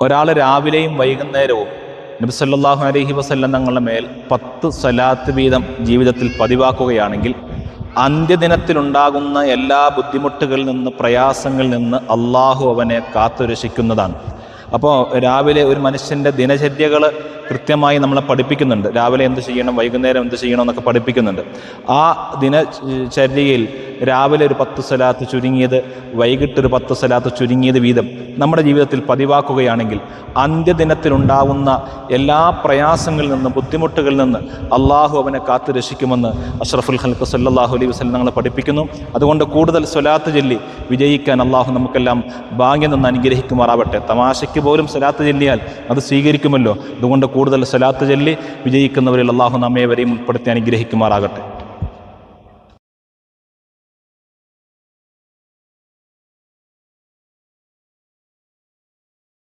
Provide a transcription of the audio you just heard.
ഒരാൾ രാവിലെയും വൈകുന്നേരവും നബി സല്ലല്ലാഹു അലൈഹി വസല്ലം തങ്ങളുടെ മേൽ 10 സ്വലാത്ത് വീതം ജീവിതത്തിൽ പതിവാക്കുകയാണെങ്കിൽ അന്ത്യദിനത്തിലുണ്ടാകുന്ന എല്ലാ ബുദ്ധിമുട്ടുകളിൽ നിന്ന്, പ്രയാസങ്ങളിൽ നിന്ന് അള്ളാഹു അവനെ കാത്തുരക്ഷിക്കുന്നതാണ്. അപ്പോൾ രാവിലെ ഒരു മനുഷ്യൻ്റെ ദിനചര്യകൾ കൃത്യമായി നമ്മളെ പഠിപ്പിക്കുന്നുണ്ട്. രാവിലെ എന്ത് ചെയ്യണം, വൈകുന്നേരം എന്ത് ചെയ്യണം എന്നൊക്കെ പഠിപ്പിക്കുന്നുണ്ട്. ആ ദിനചര്യയിൽ രാവിലെ ഒരു 10 സ്വലാത്ത് ചുരുങ്ങിയത്, വൈകിട്ടൊരു 10 സ്വലാത്ത് ചുരുങ്ങിയത് വീതം നമ്മുടെ ജീവിതത്തിൽ പതിവാക്കുകയാണെങ്കിൽ അന്ത്യദിനത്തിലുണ്ടാവുന്ന എല്ലാ പ്രയാസങ്ങളിൽ നിന്ന്, ബുദ്ധിമുട്ടുകളിൽ നിന്ന് അള്ളാഹു അവനെ കാത്തു രക്ഷിക്കുമെന്ന് അഷ്റഫുൽ ഖൽഖ് സല്ലല്ലാഹു അലൈഹി വസല്ലം ഞങ്ങളെ പഠിപ്പിക്കുന്നു. അതുകൊണ്ട് കൂടുതൽ സ്വലാത്ത് ചൊല്ലി വിജയിക്കാൻ അള്ളാഹു നമുക്കെല്ലാം ഭാഗ്യം നിന്ന് അനുഗ്രഹിക്കുമാറാവട്ടെ. തമാശയ്ക്ക് പോലും സ്വലാത്ത് ചൊല്ലിയാൽ അത് സ്വീകരിക്കുമല്ലോ. അതുകൊണ്ട് കൂടുതൽ സ്വലാത്ത് ചൊല്ലി വിജയിക്കുന്നവരിൽ അള്ളാഹു നമ്മേവരെയും ഉൾപ്പെടുത്തി അനുഗ്രഹിക്കുമാറാകട്ടെ.